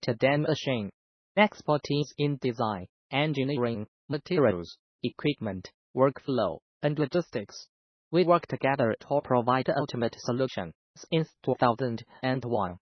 the machine. Expertise in design, engineering, materials, equipment, workflow, and logistics. We work together to provide the ultimate solution since 2001.